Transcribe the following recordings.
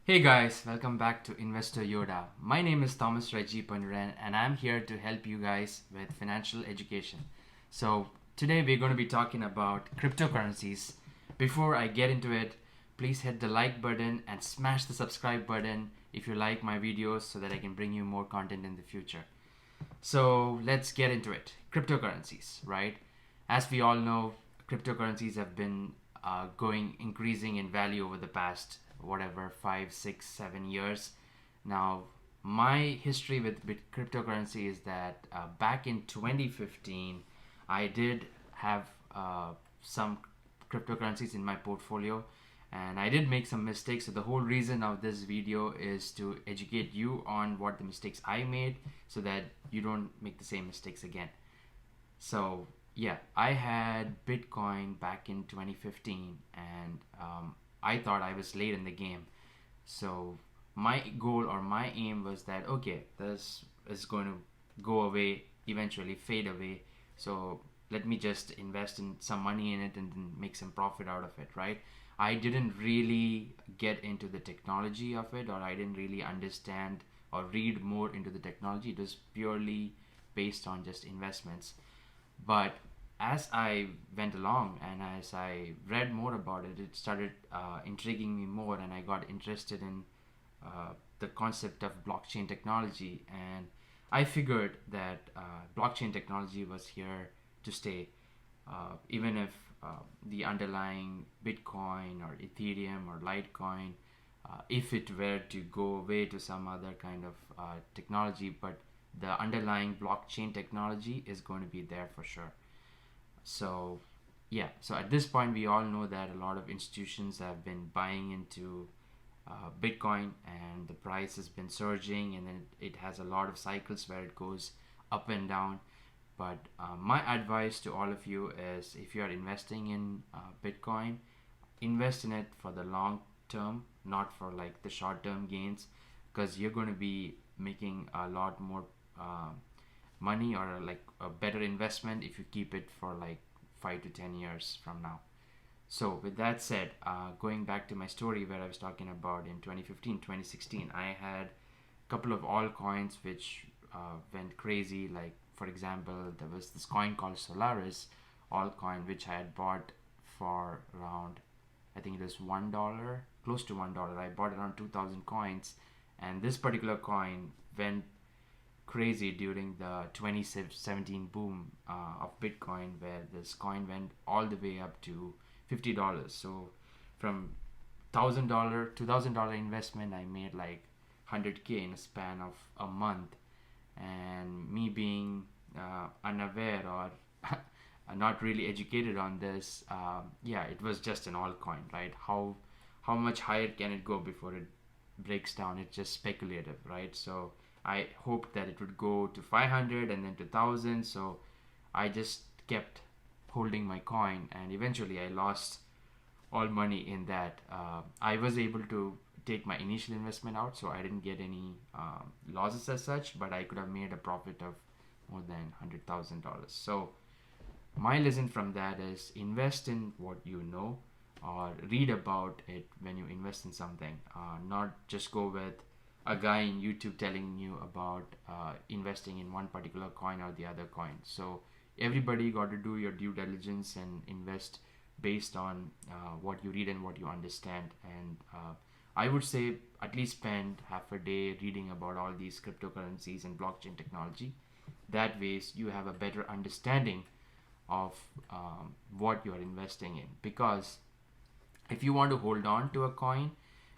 Hey guys, welcome back to Investor Yoda. My name is Thomas Reggie Panduran and I'm here to help you guys with financial education. So, today we're going to be talking about cryptocurrencies. Before I get into it, please hit the like button and smash the subscribe button if you like my videos so that I can bring you more content in the future. So, let's get into it. Cryptocurrencies, right? As we all know, cryptocurrencies have been increasing in value over the past whatever 5 6 7 years now. My history with cryptocurrency is that back in 2015 I did have some cryptocurrencies in my portfolio, and I did make some mistakes. So the whole reason of this video is to educate you on what the mistakes I made so that you don't make the same mistakes again. So yeah, I had Bitcoin back in 2015, and I thought I was late in the game. So my goal or my aim was that okay, this is going to go away eventually, fade away. So let me just invest in some money in it and then make some profit out of it, right? I didn't really get into the technology of it, or I didn't really understand or read more into the technology. It was purely based on just investments. But as I went along and as I read more about it, it started intriguing me more, and I got interested in the concept of blockchain technology. And I figured that blockchain technology was here to stay, even if the underlying Bitcoin or Ethereum or Litecoin, if it were to go away to some other kind of technology, but the underlying blockchain technology is going to be there for sure. So, yeah, so at this point, we all know that a lot of institutions have been buying into Bitcoin, and the price has been surging, and then it has a lot of cycles where it goes up and down. But my advice to all of you is if you are investing in Bitcoin, invest in it for the long term, not for like the short term gains, because you're going to be making a lot more money, or like a better investment if you keep it for like 5 to 10 years from now. So with that said, going back to my story where I was talking about in 2015 2016, I had a couple of altcoins which went crazy. Like for example, there was this coin called Solaris altcoin which I had bought for around, I think it was $1, close to $1. I bought around 2,000 coins, and this particular coin went crazy during the 2017 boom of Bitcoin, where this coin went all the way up to $50. So from $1,000 $2,000 investment, I made like 100K in a span of a month. And me being unaware or not really educated on this, yeah, it was just an altcoin, right? How much higher can it go before it breaks down? It's just speculative, right? So I hoped that it would go to 500 and then to 1,000. So I just kept holding my coin, and eventually I lost all money in that. I was able to take my initial investment out, so I didn't get any losses as such, but I could have made a profit of more than $100,000. So my lesson from that is invest in what you know, or read about it when you invest in something. Not just go with a guy in YouTube telling you about investing in one particular coin or the other coin. So everybody got to do your due diligence and invest based on what you read and what you understand. And I would say at least spend half a day reading about all these cryptocurrencies and blockchain technology. That way you have a better understanding of what you are investing in. Because if you want to hold on to a coin,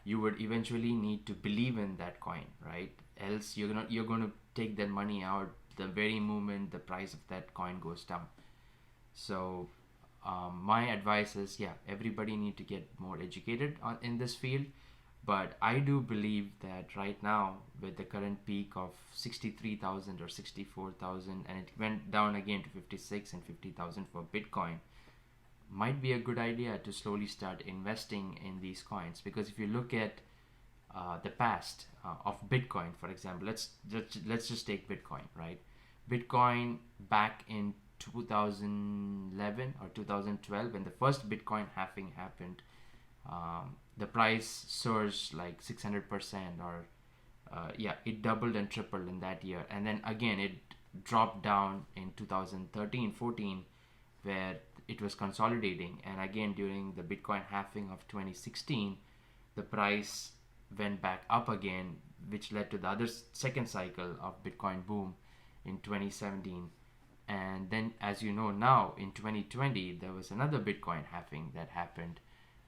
you would eventually need to believe in that coin, right? Else you're gonna take that money out the very moment the price of that coin goes down. So my advice is, yeah, everybody need to get more educated in this field. But I do believe that right now, with the current peak of 63,000 or 64,000, and it went down again to 56 and 50,000 for Bitcoin, might be a good idea to slowly start investing in these coins. Because if you look at the past of Bitcoin, for example, let's just take Bitcoin, right? Bitcoin back in 2011 or 2012, when the first Bitcoin halving happened, the price surged like 600%, or yeah, it doubled and tripled in that year. And then again it dropped down in 2013-14, where it was consolidating. And again during the Bitcoin halving of 2016, the price went back up again, which led to the other second cycle of Bitcoin boom in 2017. And then, as you know, now in 2020 there was another Bitcoin halving that happened,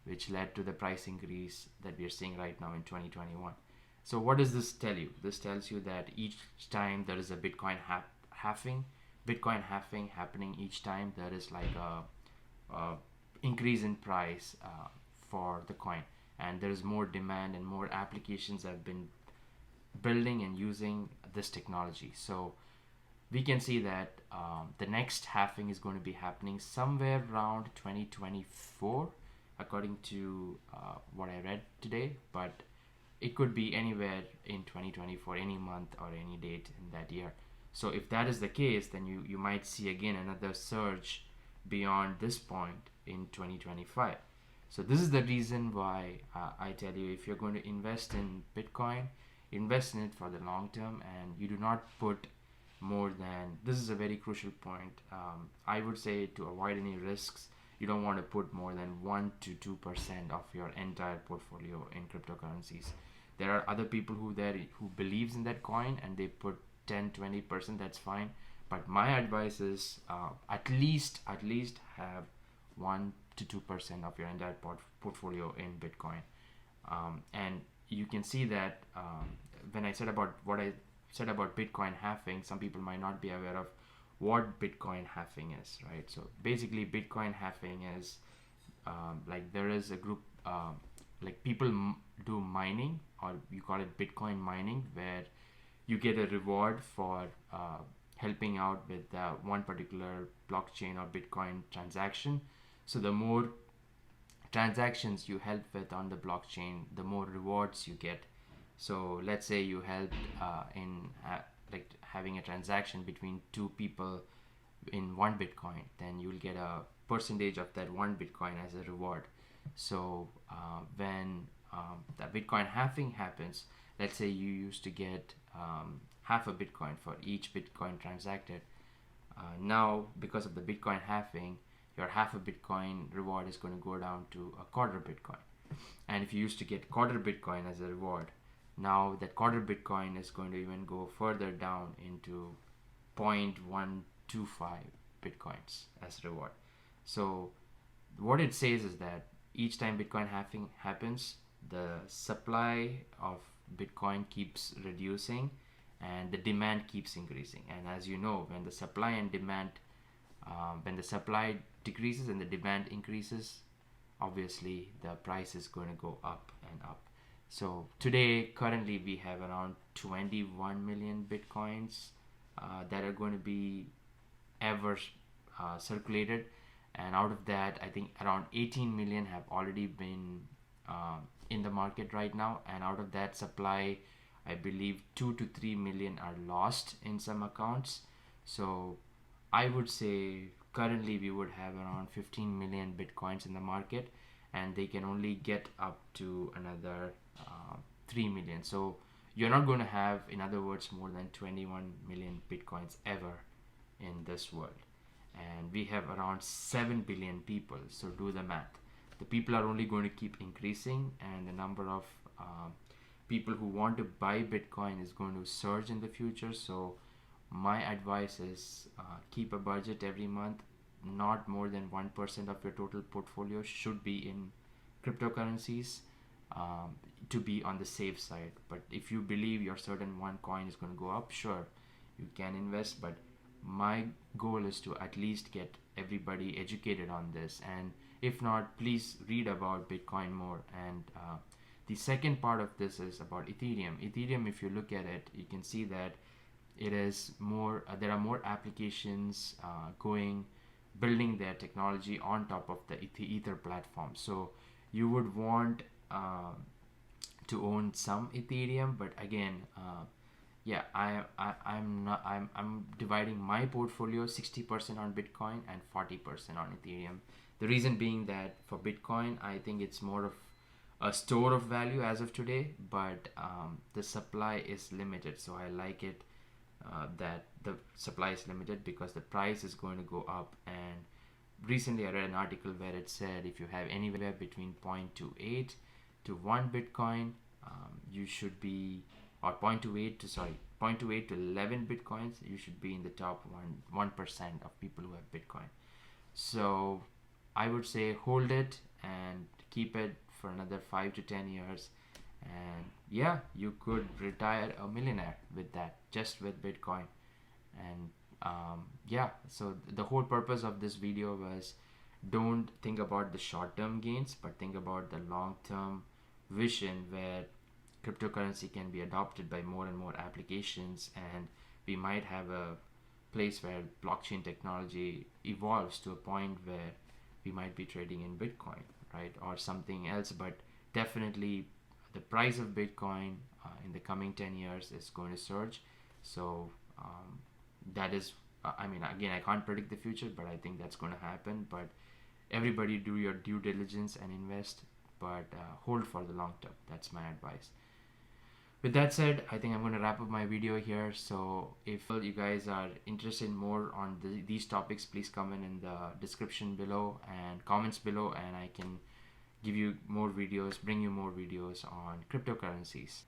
which led to the price increase that we are seeing right now in 2021. So what does this tell you? This tells you that each time there is a halving, Bitcoin halving happening, each time there is like a increase in price for the coin, and there is more demand and more applications have been building and using this technology. So we can see that the next halving is going to be happening somewhere around 2024, according to what I read today. But it could be anywhere in 2024, any month or any date in that year. So if that is the case, then you might see again another surge beyond this point in 2025. So this is the reason why I tell you, if you're going to invest in Bitcoin, invest in it for the long term, and you do not put more than, this is a very crucial point. I would say, to avoid any risks, you don't want to put more than 1 to 2% of your entire portfolio in cryptocurrencies. There are other people who believes in that coin and they put 10-20%. That's fine, but my advice is at least have 1 to 2% of your entire portfolio in Bitcoin. And you can see that when I said about what I said about Bitcoin halving, some people might not be aware of what Bitcoin halving is, right? So basically Bitcoin halving is like there is a group, like people do mining, or you call it Bitcoin mining, where you get a reward for helping out with one particular blockchain or Bitcoin transaction. So the more transactions you help with on the blockchain, the more rewards you get. So let's say you helped in like having a transaction between two people in one Bitcoin, then you'll get a percentage of that one Bitcoin as a reward. So when the Bitcoin halving happens, let's say you used to get half a Bitcoin for each Bitcoin transacted. Now, because of the Bitcoin halving, your half a Bitcoin reward is going to go down to a quarter Bitcoin. And if you used to get quarter Bitcoin as a reward, now that quarter Bitcoin is going to even go further down into 0.125 Bitcoins as reward. So what it says is that each time Bitcoin halving happens, the supply of Bitcoin keeps reducing and the demand keeps increasing. And as you know, when the supply and demand, when the supply decreases and the demand increases, obviously the price is going to go up and up. So today, currently, we have around 21 million Bitcoins that are going to be ever circulated. And out of that, I think around 18 million have already been in the market right now. And out of that supply, I believe 2 to 3 million are lost in some accounts. So I would say currently we would have around 15 million Bitcoins in the market, and they can only get up to another 3 million. So you're not going to have, in other words, more than 21 million Bitcoins ever in this world. And we have around 7 billion people. So do the math. The people are only going to keep increasing, and the number of people who want to buy Bitcoin is going to surge in the future. So my advice is keep a budget every month. Not more than 1% of your total portfolio should be in cryptocurrencies, to be on the safe side. But if you believe your certain one coin is going to go up, sure, you can invest. But my goal is to at least get everybody educated on this, and if not, please read about Bitcoin more. And the second part of this is about Ethereum. If you look at it, you can see that it is more there are more applications building their technology on top of the Ether platform. So you would want to own some Ethereum, but again, I'm dividing my portfolio 60% on Bitcoin and 40% on Ethereum. The reason being that for Bitcoin, I think it's more of a store of value as of today, but the supply is limited. So I like it that the supply is limited because the price is going to go up. And recently I read an article where it said if you have anywhere between 0.28 to 1 Bitcoin, you should be, or 0.28 to 0.28 to 11 Bitcoins, you should be in the top 1% of people who have Bitcoin. So I would say hold it and keep it for another 5 to 10 years, and yeah, you could retire a millionaire with that, just with Bitcoin. And yeah, so the whole purpose of this video was, don't think about the short-term gains, but think about the long-term vision where cryptocurrency can be adopted by more and more applications, and we might have a place where blockchain technology evolves to a point where we might be trading in Bitcoin, right, or something else. But definitely the price of Bitcoin in the coming 10 years is going to surge. So that is, I mean, again, I can't predict the future, but I think that's going to happen. But everybody do your due diligence and invest, but hold for the long term. That's my advice. With that said, I think I'm going to wrap up my video here. So if you guys are interested in more on these topics, please comment in the description below and comments below, and I can give you more videos, bring you more videos on cryptocurrencies.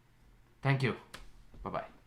Thank you. Bye bye.